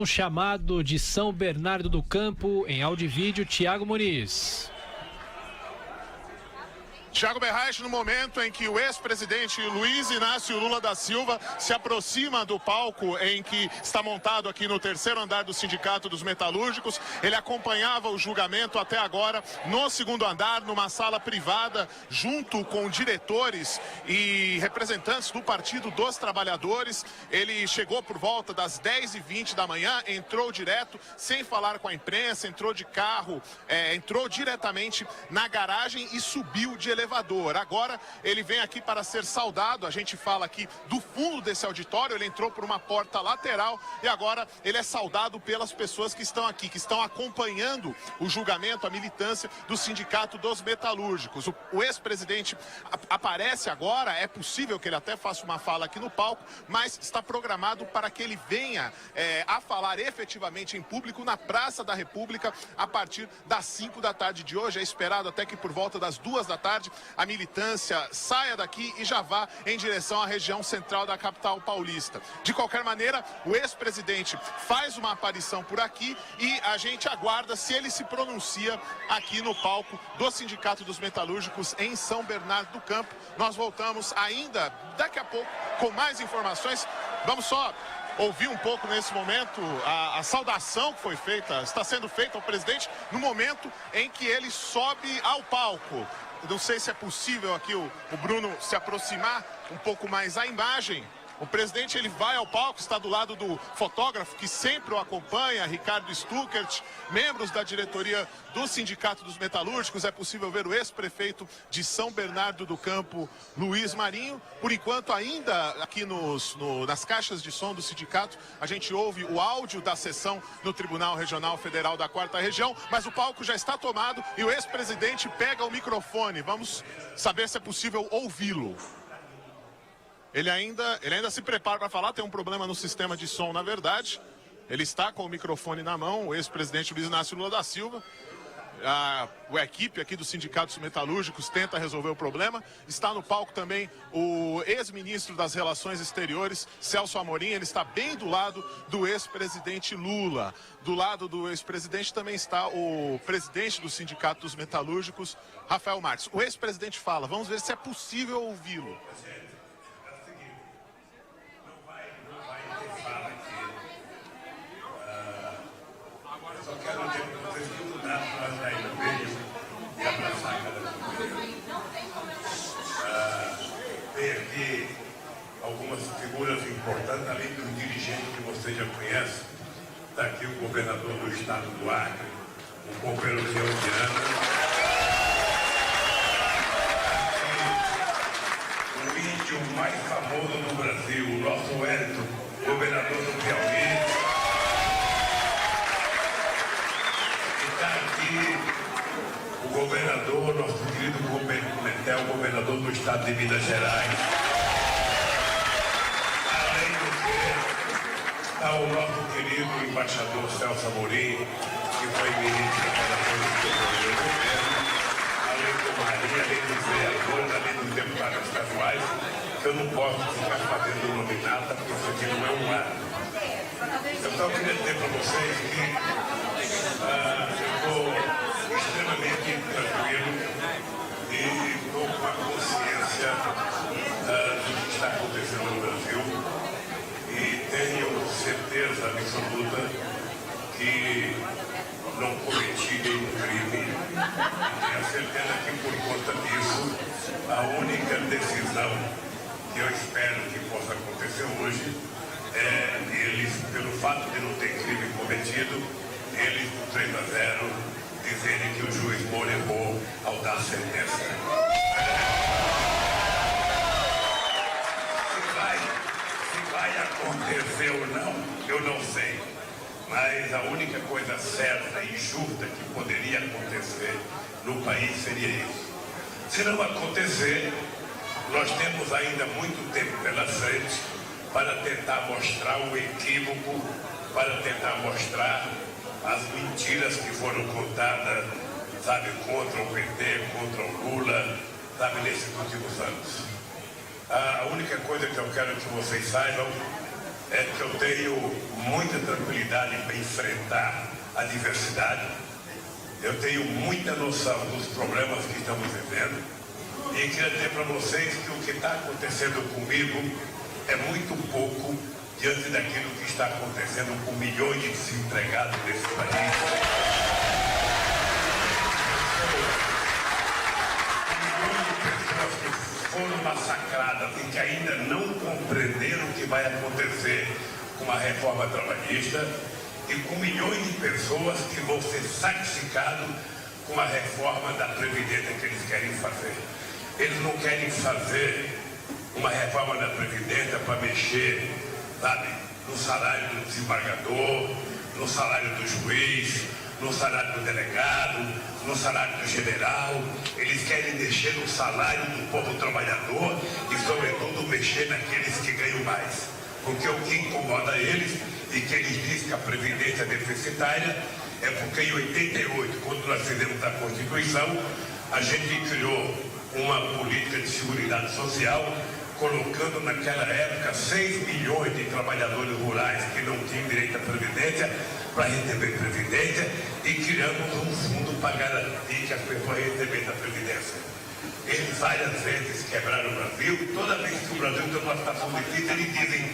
Um chamado de São Bernardo do Campo, em áudio e vídeo, Thiago Muniz. Thiago Berraich, no momento em que o ex-presidente Luiz Inácio Lula da Silva se aproxima do palco em que está montado aqui no terceiro andar do Sindicato dos Metalúrgicos. Ele acompanhava o julgamento até agora no segundo andar, numa sala privada, junto com diretores e representantes do Partido dos Trabalhadores. Ele chegou por volta das 10h20 da manhã, entrou direto, sem falar com a imprensa, entrou de carro, entrou diretamente na garagem e subiu de elevador. Agora ele vem aqui para ser saudado. A gente fala aqui do fundo desse auditório. Ele entrou por uma porta lateral e agora ele é saudado pelas pessoas que estão aqui, que estão acompanhando o julgamento, a militância do Sindicato dos Metalúrgicos. O ex-presidente aparece agora. É possível que ele até faça uma fala aqui no palco, mas está programado para que ele venha a falar efetivamente em público na Praça da República a partir das 5 da tarde de hoje. É esperado até que por volta das 2 da tarde a militância saia daqui e já vá em direção à região central da capital paulista. De qualquer maneira, o ex-presidente faz uma aparição por aqui e a gente aguarda se ele se pronuncia aqui no palco do Sindicato dos Metalúrgicos em São Bernardo do Campo. Nós voltamos ainda daqui a pouco com mais informações. Vamos só ouvir um pouco nesse momento a saudação que foi feita, está sendo feita ao presidente no momento em que ele sobe ao palco. Não sei se é possível aqui o Bruno se aproximar um pouco mais à imagem. O presidente ele vai ao palco, está do lado do fotógrafo que sempre o acompanha, Ricardo Stuckert, membros da diretoria do Sindicato dos Metalúrgicos. É possível ver o ex-prefeito de São Bernardo do Campo, Luiz Marinho. Por enquanto, ainda aqui nas caixas de som do sindicato, a gente ouve o áudio da sessão no Tribunal Regional Federal da 4ª Região, mas o palco já está tomado e o ex-presidente pega o microfone. Vamos saber se é possível ouvi-lo. Ele ainda se prepara para falar, tem um problema no sistema de som, na verdade. Ele está com o microfone na mão, o ex-presidente Luiz Inácio Lula da Silva. A equipe aqui dos sindicatos metalúrgicos tenta resolver o problema. Está no palco também o ex-ministro das Relações Exteriores, Celso Amorim. Ele está bem do lado do ex-presidente Lula. Do lado do ex-presidente também está o presidente do Sindicato dos Metalúrgicos, Rafael Marques. O ex-presidente fala, vamos ver se é possível ouvi-lo. Perdi algumas figuras importantes, além dos dirigentes que você já conhece. Está aqui o governador do estado do Acre, o companheiro Leoniano. O índio mais famoso do Brasil, o nosso Wellington, governador do Piauí. Está aqui o governador, nosso querido Pimentel, governador do estado de Minas Gerais. Além do que, está o nosso querido embaixador Celso Amorim, que foi ministro da Relações Exteriores do governo, além do Maria, além dos vereadores, além dos deputados estaduais. Eu não posso ficar fazendo nominata, porque isso aqui não é um ato. Eu só queria dizer para vocês que eu estou extremamente tranquilo e estou com a consciência do que está acontecendo no Brasil e tenho certeza absoluta que não cometi nenhum crime. Tenho certeza que por conta disso a única decisão que eu espero que possa acontecer hoje é eles, pelo fato de não ter crime cometido, eles por 3-0 dizerem que o juiz Moro errou ao dar sentença. Se vai acontecer ou não, eu não sei. Mas a única coisa certa e justa que poderia acontecer no país seria isso. Se não acontecer, nós temos ainda muito tempo pela frente para tentar mostrar o equívoco, para tentar mostrar as mentiras que foram contadas, sabe, contra o PT, contra o Lula, sabe, nesses últimos anos. A única coisa que eu quero que vocês saibam é que eu tenho muita tranquilidade para enfrentar a diversidade. Eu tenho muita noção dos problemas que estamos vivendo e queria dizer para vocês que o que está acontecendo comigo é muito pouco diante daquilo que está acontecendo com milhões de desempregados nesse país. Milhões de pessoas que foram massacradas e que ainda não compreenderam o que vai acontecer com a reforma trabalhista, e com milhões de pessoas que vão ser sacrificadas com a reforma da Previdência que eles querem fazer. Eles não querem fazer uma reforma da Previdência para mexer, sabe, no salário do desembargador, no salário do juiz, no salário do delegado, no salário do general. Eles querem mexer no salário do povo trabalhador e, sobretudo, mexer naqueles que ganham mais. Porque o que incomoda eles e que eles dizem que a Previdência é deficitária é porque em 88, quando nós fizemos a Constituição, a gente criou uma política de seguridade social, colocando naquela época 6 milhões de trabalhadores rurais que não tinham direito à Previdência para receber Previdência, e criamos um fundo para garantir que as pessoas recebessem a Previdência. Eles várias vezes quebraram o Brasil, e toda vez que o Brasil tem uma situação difícil, eles dizem: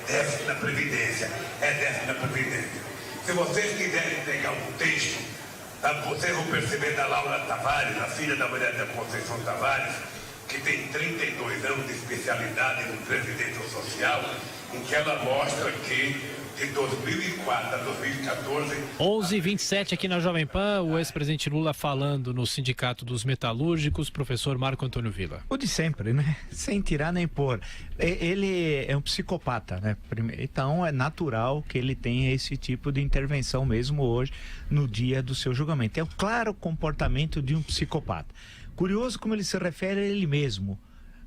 déficit na Previdência, déficit na Previdência. Se vocês quiserem pegar um texto, vocês vão perceber da Laura Tavares, a filha da mulher da Conceição Tavares, que tem 32 anos de especialidade no Previdência Social, em que ela mostra que de 2004 a 2014... 11h27 aqui na Jovem Pan, o ex-presidente Lula falando no Sindicato dos Metalúrgicos, professor Marco Antônio Villa. O de sempre, né? Sem tirar nem pôr. Ele é um psicopata, né? Então é natural que ele tenha esse tipo de intervenção mesmo hoje, no dia do seu julgamento. É o claro comportamento de um psicopata. Curioso como ele se refere a ele mesmo.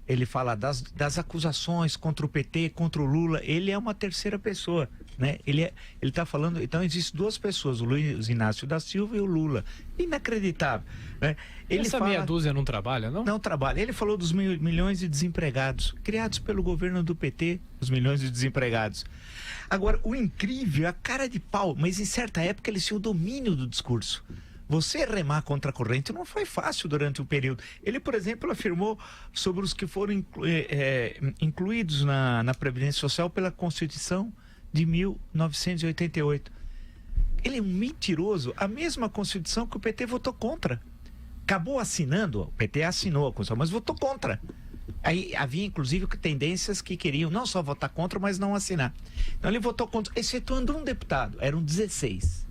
Ele fala das acusações contra o PT, contra o Lula. Ele é uma terceira pessoa, né? Ele está falando... Então, existem duas pessoas, o Luiz Inácio da Silva e o Lula. Inacreditável, né? Essa meia dúzia não trabalha, não? Não trabalha. Ele falou dos milhões de desempregados, criados pelo governo do PT, os milhões de desempregados. Agora, o incrível é a cara de pau, mas em certa época ele tinha o domínio do discurso. Você remar contra a corrente não foi fácil durante o período. Ele, por exemplo, afirmou sobre os que foram incluídos na Previdência Social pela Constituição de 1988. Ele é um mentiroso. A mesma Constituição que o PT votou contra. Acabou assinando, o PT assinou a Constituição, mas votou contra. Aí havia, inclusive, tendências que queriam não só votar contra, mas não assinar. Então ele votou contra, excetuando um deputado, eram 16.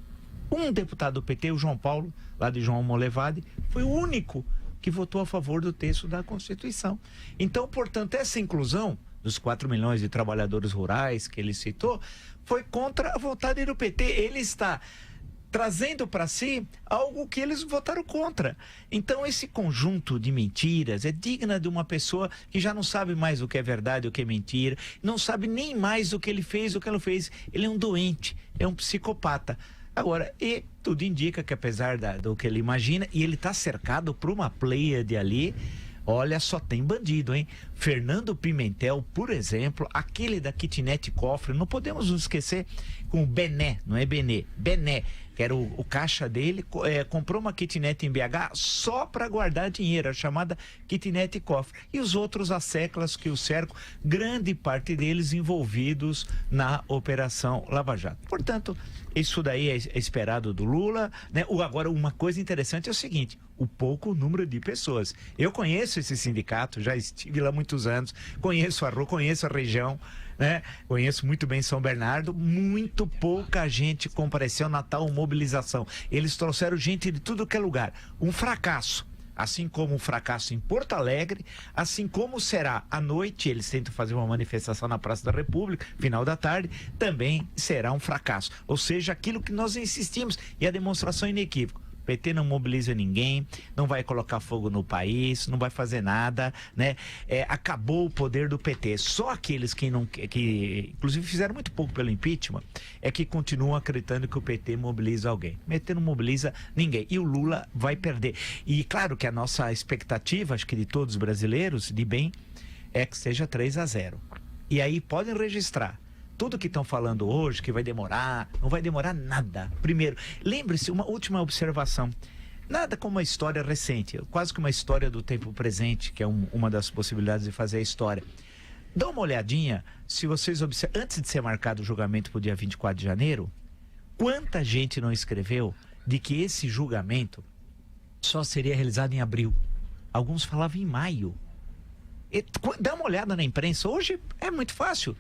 Um deputado do PT, o João Paulo, lá de João Molevade, foi o único que votou a favor do texto da Constituição. Então, portanto, essa inclusão dos 4 milhões de trabalhadores rurais que ele citou, foi contra a vontade do PT. Ele está trazendo para si algo que eles votaram contra. Então, esse conjunto de mentiras é digna de uma pessoa que já não sabe mais o que é verdade, o que é mentira, não sabe nem mais o que ele fez, o que ela fez. Ele é um doente, é um psicopata. Agora, e tudo indica que apesar do que ele imagina, e ele está cercado por uma pleiade ali, olha, só tem bandido, hein? Fernando Pimentel, por exemplo, aquele da kitnet cofre, não podemos nos esquecer com o Bené, não é Benê, Bené, que era o caixa dele, comprou uma kitnet em BH só para guardar dinheiro, a chamada kitnet cofre. E os outros asseclas que o cercam, grande parte deles envolvidos na Operação Lava Jato. Portanto, isso daí é esperado do Lula, né? Agora, uma coisa interessante é o seguinte, o pouco número de pessoas. Eu conheço esse sindicato, já estive lá há muitos anos, conheço a rua, conheço a região, né? Conheço muito bem São Bernardo, muito pouca gente compareceu na tal mobilização. Eles trouxeram gente de tudo que é lugar. Um fracasso. Assim como um fracasso em Porto Alegre, assim como será à noite, eles tentam fazer uma manifestação na Praça da República, final da tarde, também será um fracasso. Ou seja, aquilo que nós insistimos, e a demonstração é inequívoca. O PT não mobiliza ninguém, não vai colocar fogo no país, não vai fazer nada, né? Acabou o poder do PT. Só aqueles que inclusive fizeram muito pouco pelo impeachment, é que continuam acreditando que o PT mobiliza alguém. O PT não mobiliza ninguém. E o Lula vai perder. E claro que a nossa expectativa, acho que de todos os brasileiros, de bem, é que seja 3-0. E aí podem registrar. tudo que estão falando hoje, que vai demorar, não vai demorar nada. Primeiro, lembre-se, uma última observação. Nada como uma história recente, quase que uma história do tempo presente, que é uma das possibilidades de fazer a história. Dá uma olhadinha, se vocês observam, antes de ser marcado o julgamento para o dia 24 de janeiro, quanta gente não escreveu de que esse julgamento só seria realizado em abril? Alguns falavam em maio. Dá uma olhada na imprensa, hoje é muito fácil.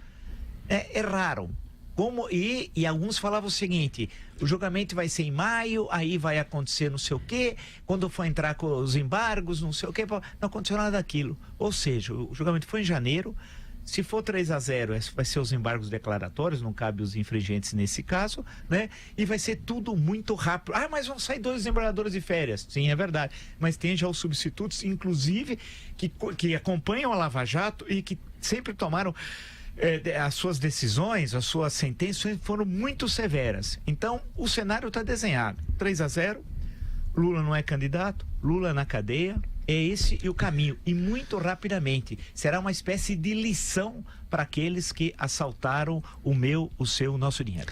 Erraram. E alguns falavam o seguinte: o julgamento vai ser em maio, aí vai acontecer não sei o quê, quando for entrar com os embargos, não sei o quê, não aconteceu nada daquilo. Ou seja, o julgamento foi em janeiro, se for 3-0, vai ser os embargos declaratórios, não cabe os infringentes nesse caso, né? E vai ser tudo muito rápido. Ah, mas vão sair 2 desembargadores de férias. Sim, é verdade. Mas tem já os substitutos, inclusive, que acompanham a Lava Jato e que sempre tomaram... as suas decisões, as suas sentenças foram muito severas. Então, o cenário está desenhado. 3-0, Lula não é candidato, Lula na cadeia, é esse o caminho. E muito rapidamente, será uma espécie de lição para aqueles que assaltaram o meu, o seu, o nosso dinheiro.